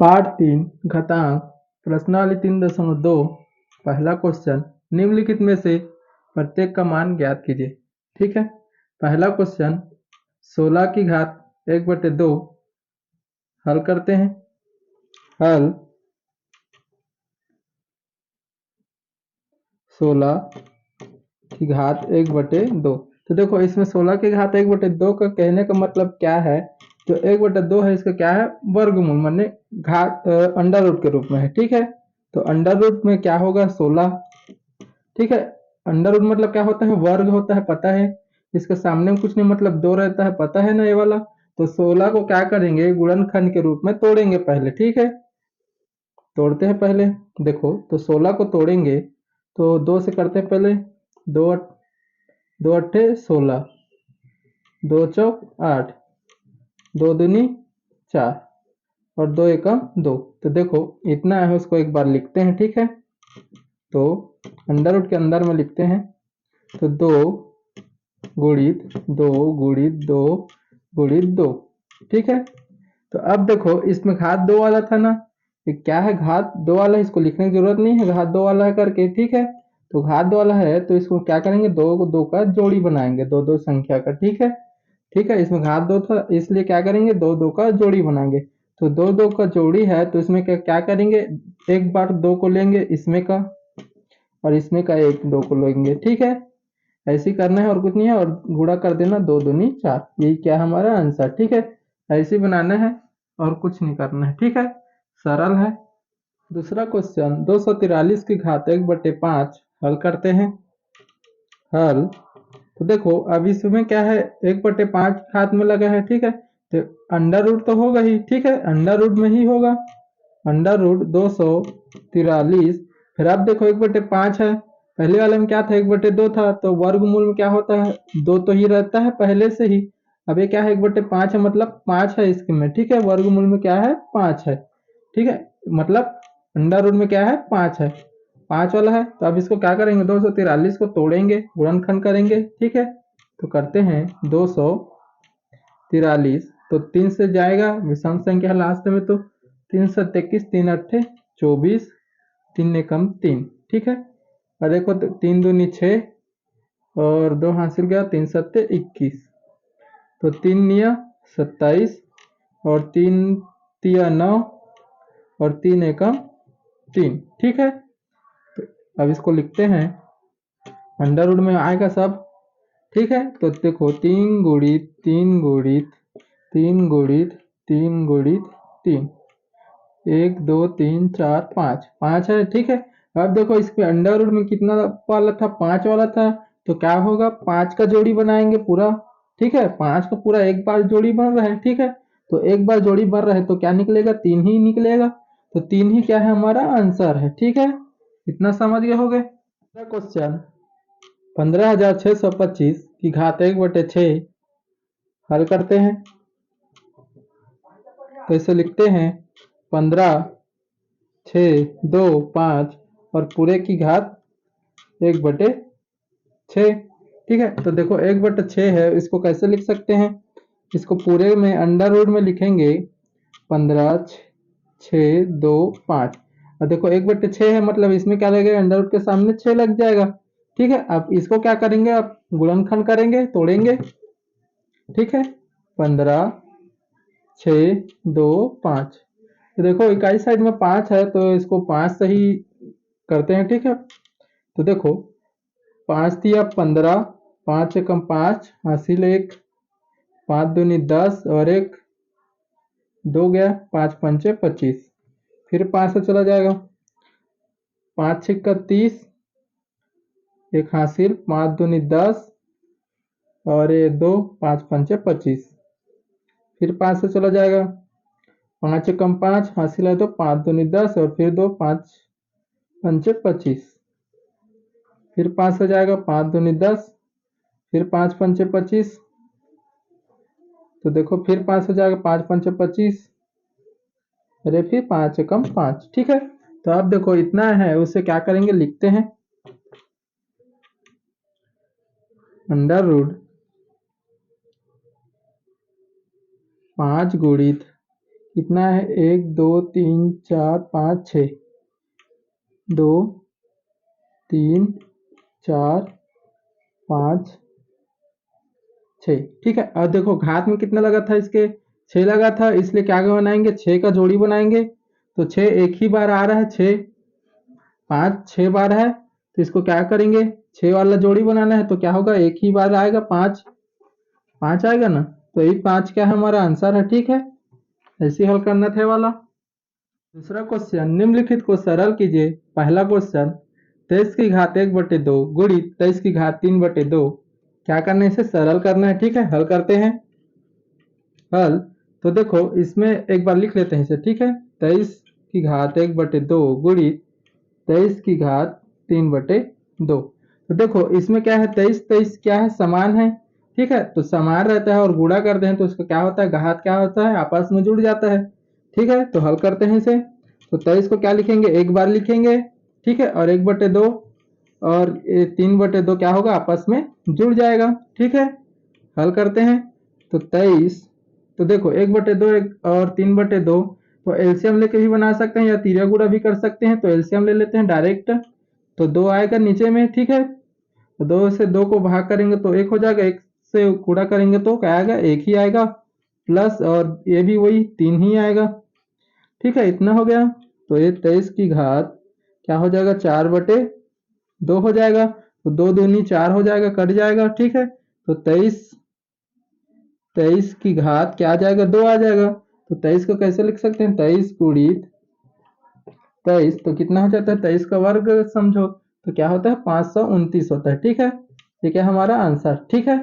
पाठ 3 घातांक प्रश्नावली 3.2 पहला क्वेश्चन निम्नलिखित में से प्रत्येक का मान ज्ञात कीजिए। ठीक है, पहला क्वेश्चन 16 की घात 1/2 हल करते हैं। हल 16 की घात 1/2। तो देखो इसमें 16 की घात 1/2 का कहने का मतलब क्या है, जो 1/2 है इसका क्या है, वर्गमूल माने घात अंडर रूट के रूप में है। ठीक है, तो अंडर रूट में क्या होगा 16। ठीक है, अंडर रूट मतलब क्या होता है, वर्ग होता है, पता है। इसके सामने में कुछ नहीं मतलब 2 रहता है, पता है ना ये वाला। तो 16 को क्या करेंगे, गुणनखंड के रूप में तोड़ेंगे पहले। ठीक है, तोड़ते हैं पहले। देखो तो 16 को तोड़ेंगे तो 2 से करते हैं पहले। दो दो अट्ठे 16, 2 चौक 8, 2 दूनी 4 और 2 एकम 2। तो देखो इतना है, उसको एक बार लिखते हैं। ठीक है, तो अंडर रूट के अंदर में लिखते हैं। तो 2 गुणित 2 गुणित 2 गुणित 2। ठीक है, तो अब देखो इसमें घात 2 वाला था ना, ये क्या है, घात 2 वाला है, इसको लिखने की जरूरत नहीं है, घात 2 वाला है करके। ठीक है, तो घात 2 वाला है तो इसको क्या करेंगे, 2 को 2 का जोड़ी बनाएंगे, दो दो संख्या का। ठीक है, ठीक है, इसमें घात 2 था इसलिए क्या करेंगे, 2 2 का जोड़ी बनाएंगे। तो 2 2 का जोड़ी है तो इसमें क्या क्या करेंगे, एक बार 2 को लेंगे इसमें का और इसमें का एक 2 को लेंगे। ठीक है, ऐसे ही करना है और कुछ नहीं है, और गुणा कर देना, 2 दूनी 4। यही क्या है हमारा आंसर। ठीक है, ऐसे ही बनाना है और कुछ नहीं करना है। ठीक है, सरल है। दूसरा क्वेश्चन 243 की घात 1/5 हल करते हैं। हल तो देखो अब इसमें क्या है, 1/5 हाथ में लगा है। ठीक है, तो अंडर रूट तो होगा ही। ठीक है, अंडर रूट में ही होगा, अंडर रूट 243। फिर अब देखो 1/5 है, पहले वाले में क्या था, 1/2 था, तो वर्गमूल में क्या होता है, 2 तो ही रहता है पहले से ही। अब ये क्या है, 1/5 है मतलब 5 है इसके में। ठीक है, वर्गमूल में क्या है, 5 है। ठीक है, मतलब अंडर रूट में क्या है, 5 है, 5 वाला है। तो अब इसको क्या करेंगे, 243 को तोड़ेंगे, गुणनखंड करेंगे। ठीक है, तो करते हैं 243, तो 3 से जाएगा विषम संख्या लास्ट में, तो 3 7 21, 3 अट्ठे 24, 3 एकम 3। ठीक है, और देखो 3 दूनी 6 और 2 हासिल गया, 3 सत्ते 21, तो 3 निया 27 और 3 तिया 9 और 3 एकम 3। ठीक है, तो अब इसको लिखते हैं, अंडर रूट में आएगा सब। ठीक है, तो देखो 3 गुणित 3 गुणित 3 गुणित 3 गुणित 3, 1 2 3 4 5, 5 है। ठीक है, अब देखो इसके अंडर रूट में कितना वाला था, 5 वाला था, तो क्या होगा, 5 का जोड़ी बनाएंगे पूरा। ठीक है, 5 का पूरा एक बार जोड़ी बन रहा है। ठीक है, तो एक बार जोड़ी बन रहा है तो क्या निकलेगा, 3 ही निकलेगा। तो 3 ही क्या है, हमारा आंसर है। ठीक है, इतना समझ गए होगे। क्वेश्चन 15,625 की घात 1/6 हल करते हैं। तो इसे लिखते हैं 15 6 2 5 और पूरे की घात 1/6। ठीक है, तो देखो 1/6 है, इसको कैसे लिख सकते हैं, इसको पूरे में अंडर रूट में लिखेंगे, 15 6 2 5। और देखो 1/6 है मतलब इसमें क्या लगेगा, अंडर रूट के सामने 6 लग जाएगा। ठीक है, अब इसको क्या करेंगे, अब गुणनखंड करेंगे, तोड़ेंगे। ठीक है, 15 6 2 5। तो देखो इकाई साइड में 5 है तो इसको 5 से ही करते हैं। ठीक है, तो देखो 5 दिया 15, 5 एकम 5 हासिल 1, 5 दूनी 10 और 1 2 गया, 5 पंचे 25, फिर 5 से चला जाएगा, 5 छिक्का 30, एक हासिल, 5 दूनी 10 और ये 2, 5 पंचे 25, फिर 5 से चला जाएगा, 5 एकम 5 हासिल है, तो 5 दूनी 10 और फिर 2, 5 पंचे 25, फिर 5 से जाएगा, 5 दूनी 10, फिर 5 पंचे 25, तो देखो फिर 5 हो जाएगा, 5 पंचे 25, अरे फिर 5 एकम 5। ठीक है, तो अब देखो इतना है, उसे क्या करेंगे, लिखते हैं, अंडर रूट 5 गुणित कितना है, 1 2 3 4 5 6, 2 3 4 5 6। ठीक है, अब देखो घात में कितना लगा था, इसके 6 लगा था, इसलिए क्या बनाएंगे, 6 का जोड़ी बनाएंगे। तो 6 एक ही बार आ रहा है, 6 5 6 बार है, तो इसको क्या करेंगे, 6 वाला जोड़ी बनाना है, तो क्या होगा, एक ही बार आएगा, 5 5 आएगा ना। तो ये 5 क्या है, हमारा आंसर है। ठीक है, ऐसे हल करना था वाला। दूसरा क्वेश्चन, निम्नलिखित को सरल कीजिए। पहला क्वेश्चन, 23 की घात 1/2 गुणित 23 की घात 3/2। क्या करना है, इसे सरल करना है। ठीक है, हल करते हैं। हल, तो देखो इसमें एक बार लिख लेते हैं इसे। ठीक है, 23 की घात 1/2 गुणित 23 की घात 3/2। तो देखो इसमें क्या है, 23 23 क्या है, समान है। ठीक है, तो समान रहता है और गुणा करते हैं तो इसका क्या होता है, घात क्या होता है, आपस में जुड़ जाता है। ठीक है, तो हल करते हैं इसे। तो 23 को क्या लिखेंगे, एक बार लिखेंगे। ठीक है, और 1/2 और 3/2 क्या होगा, आपस में जुड़ जाएगा। ठीक है, हल करते हैं। तो 23, तो देखो 1/2 और 3/2, तो एलसीएम लेके भी बना सकते हैं या तीरा गुणा भी कर सकते हैं। तो एलसीएम ले लेते हैं डायरेक्ट, तो 2 आएगा नीचे में। ठीक है, तो 2 से 2 को भाग करेंगे तो 1 हो जाएगा, 1 से गुणा करेंगे तो क्या आएगा, 1 ही आएगा, प्लस और ये भी वही 3 ही आएगा। ठीक है, इतना हो गया। तो ये 23 की घात क्या हो जाएगा, 4/2 हो जाएगा। तो 2 दूनी 4 हो जाएगा, कट जाएगा। ठीक है, तो 23 की घात क्या आ जाएगा, 2 आ जाएगा। तो 23 को कैसे लिख सकते हैं, 23 गुणित 23, तो कितना हो जाता है, 23 का वर्ग समझो, तो क्या होता है, 529 होता है। ठीक है, ये क्या हमारा आंसर। ठीक है,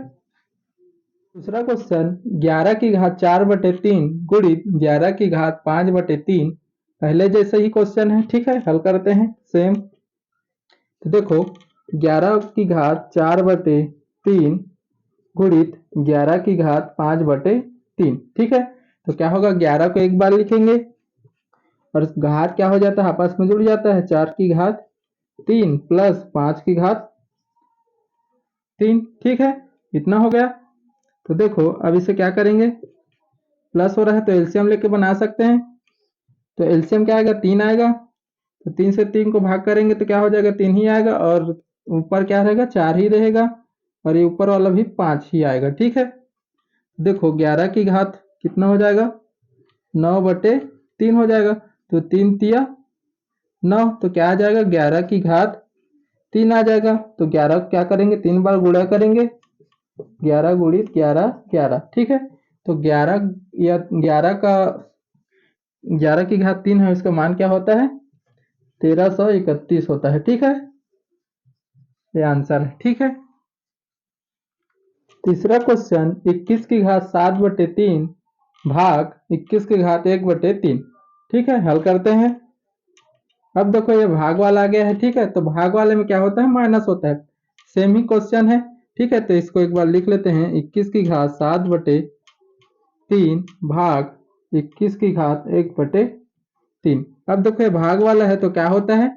दूसरा क्वेश्चन, 11 की घात 4/3 गुणित 11 की घात 5/3। पहले जैसे ही क्वेश्चन है। ठीक है, हल करते हैं सेम। तो देखो 11 की घात 4/3 गुणित 11 की घात 5/3। ठीक है, तो क्या होगा, 11 को एक बार लिखेंगे और घात क्या हो जाता है, आपस में जुड़ जाता है, 4 की घात 3 प्लस 5 की घात 3। ठीक है, इतना हो गया। तो देखो अब इसे क्या करेंगे, प्लस हो रहा है तो एलसीएम लेके बना सकते हैं। तो एलसीएम क्या आएगा, 3 आएगा। तो 3 से 3 को भाग करेंगे तो क्या हो जाएगा, 3 ही आएगा, और ऊपर क्या रहेगा, 4 ही रहेगा, और ये ऊपर वाला भी 5 ही आएगा। ठीक है, देखो 11 की घात कितना हो जाएगा, 9/3 हो जाएगा। तो 3 तिया 9, तो क्या आ जाएगा, 11 की घात 3 आ जाएगा। तो 11 क्या करेंगे, 3 बार गुणा करेंगे, 11 गुणित 11 11। ठीक है, तो 11 या 11 का 11 की घात 3 है, इसका मान क्या होता है, 1331 होता है। ठीक है, ये आंसर है। ठीक है, तीसरा क्वेश्चन, 21 की घात 7/3 भाग 21 की घात 1/3। ठीक है, हल करते हैं। अब देखो ये भाग वाला आ गया है। ठीक है, तो भाग वाले में क्या होता है, माइनस होता है। सेम ही क्वेश्चन है। ठीक है, तो इसको एक बार लिख लेते हैं, 21 की घात 7/3 भाग 21 की घात 1/3। अब देखो ये भाग वाला है तो क्या होता है,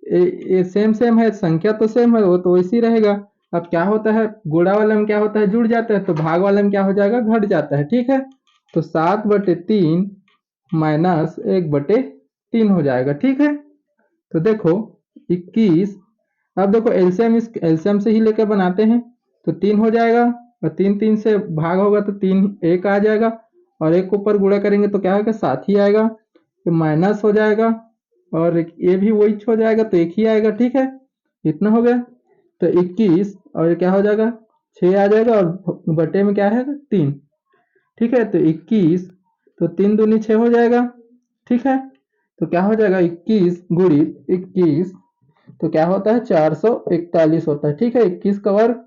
ये सेम सेम है, संख्या तो सेम है, वो तो वैसी रहेगा। अब क्या होता है, गुणा वाले में क्या होता है, जुड़ जाता है, तो भाग वाले में क्या हो जाएगा, घट जाता है। ठीक है, तो 7/3 माइनस 1/3 हो जाएगा। ठीक है, तो देखो 21, अब देखो एलसीएम, इस एलसीएम से ही लेकर बनाते हैं, तो 3 हो जाएगा, और 3 3 से भाग होगा तो 3 1 आ जाएगा, और एक ऊपर गुणा करेंगे तो क्या होगा, 7 ही आएगा। तो माइनस हो जाएगा, और ये भी वही हो जाएगा, तो 1 ही आएगा। ठीक है, इतना हो गया। तो 21 और ये क्या हो जाएगा, 6 आ जाएगा, और बटे में क्या है, 3। ठीक है, तो 21, तो 3 दूनी 6 हो जाएगा। ठीक है, तो क्या हो जाएगा, 21 गुणित 21, तो क्या होता है, 441 होता है। ठीक है, 21 का वर्ग